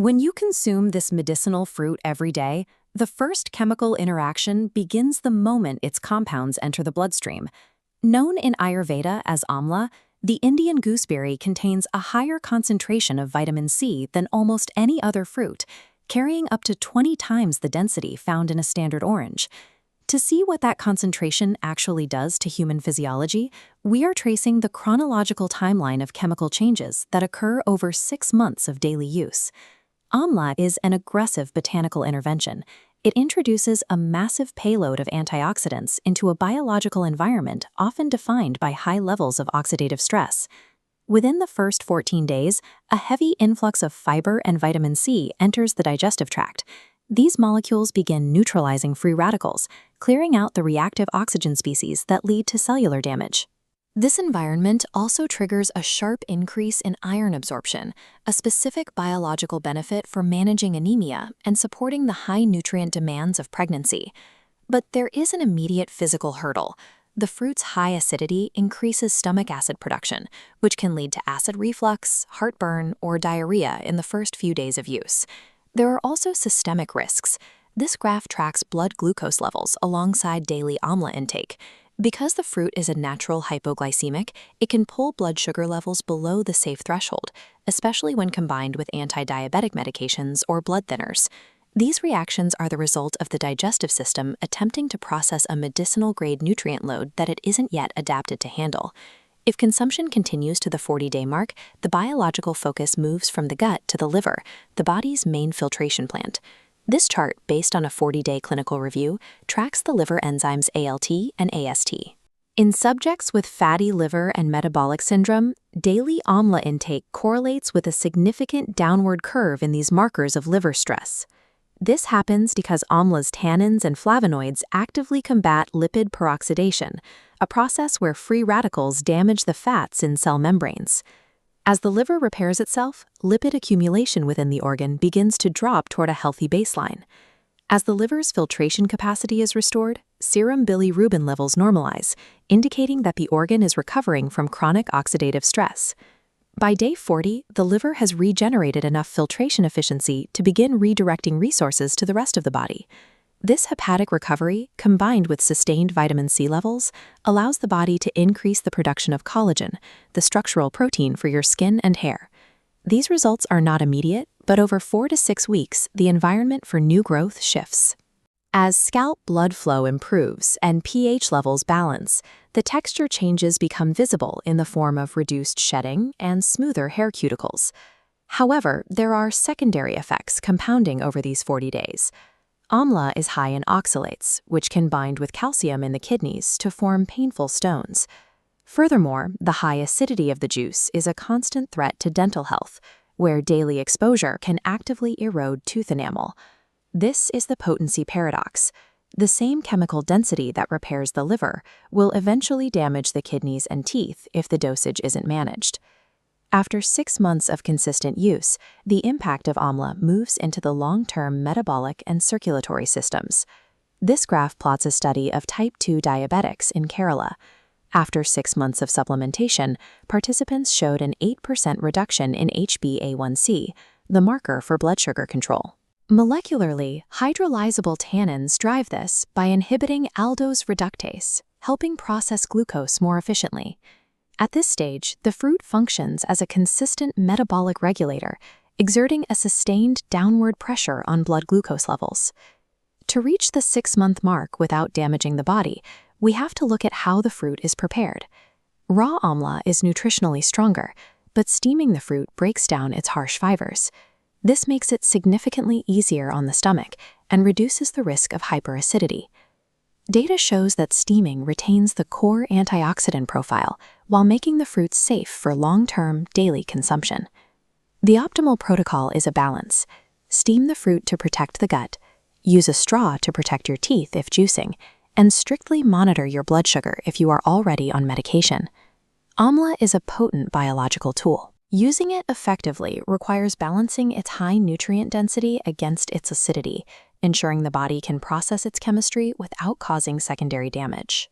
When you consume this medicinal fruit every day, the first chemical interaction begins the moment its compounds enter the bloodstream. Known in Ayurveda as Amla, the Indian gooseberry contains a higher concentration of vitamin C than almost any other fruit, carrying up to 20 times the density found in a standard orange. To see what that concentration actually does to human physiology, we are tracing the chronological timeline of chemical changes that occur over 6 months of daily use. Amla is an aggressive botanical intervention. It introduces a massive payload of antioxidants into a biological environment often defined by high levels of oxidative stress. Within the first 14 days, a heavy influx of fiber and vitamin C enters the digestive tract. These molecules begin neutralizing free radicals, clearing out the reactive oxygen species that lead to cellular damage. This environment also triggers a sharp increase in iron absorption, a specific biological benefit for managing anemia and supporting the high nutrient demands of pregnancy. But there is an immediate physical hurdle. The fruit's high acidity increases stomach acid production, which can lead to acid reflux, heartburn, or diarrhea in the first few days of use. There are also systemic risks. This graph tracks blood glucose levels alongside daily Amla intake. Because the fruit is a natural hypoglycemic, it can pull blood sugar levels below the safe threshold, especially when combined with anti-diabetic medications or blood thinners. These reactions are the result of the digestive system attempting to process a medicinal-grade nutrient load that it isn't yet adapted to handle. If consumption continues to the 40-day mark, the biological focus moves from the gut to the liver, the body's main filtration plant. This chart, based on a 40-day clinical review, tracks the liver enzymes ALT and AST. In subjects with fatty liver and metabolic syndrome, daily Amla intake correlates with a significant downward curve in these markers of liver stress. This happens because Amla's tannins and flavonoids actively combat lipid peroxidation, a process where free radicals damage the fats in cell membranes. As the liver repairs itself, lipid accumulation within the organ begins to drop toward a healthy baseline. As the liver's filtration capacity is restored, serum bilirubin levels normalize, indicating that the organ is recovering from chronic oxidative stress. By day 40, the liver has regenerated enough filtration efficiency to begin redirecting resources to the rest of the body. This hepatic recovery, combined with sustained vitamin C levels, allows the body to increase the production of collagen, the structural protein for your skin and hair. These results are not immediate, but over 4 to 6 weeks, the environment for new growth shifts. As scalp blood flow improves and pH levels balance, the texture changes become visible in the form of reduced shedding and smoother hair cuticles. However, there are secondary effects compounding over these 40 days. Amla is high in oxalates, which can bind with calcium in the kidneys to form painful stones. Furthermore, the high acidity of the juice is a constant threat to dental health, where daily exposure can actively erode tooth enamel. This is the potency paradox. The same chemical density that repairs the liver will eventually damage the kidneys and teeth if the dosage isn't managed. After 6 months of consistent use, the impact of Amla moves into the long-term metabolic and circulatory systems. This graph plots a study of type 2 diabetics in Kerala. After 6 months of supplementation, participants showed an 8% reduction in HbA1c, the marker for blood sugar control. Molecularly, hydrolyzable tannins drive this by inhibiting aldose reductase, helping process glucose more efficiently. At this stage, the fruit functions as a consistent metabolic regulator, exerting a sustained downward pressure on blood glucose levels. To reach the 6-month mark without damaging the body, we have to look at how the fruit is prepared. Raw Amla is nutritionally stronger, but steaming the fruit breaks down its harsh fibers. This makes it significantly easier on the stomach and reduces the risk of hyperacidity. Data shows that steaming retains the core antioxidant profile while making the fruit safe for long-term, daily consumption. The optimal protocol is a balance. Steam the fruit to protect the gut, use a straw to protect your teeth if juicing, and strictly monitor your blood sugar if you are already on medication. Amla is a potent biological tool. Using it effectively requires balancing its high nutrient density against its acidity, ensuring the body can process its chemistry without causing secondary damage.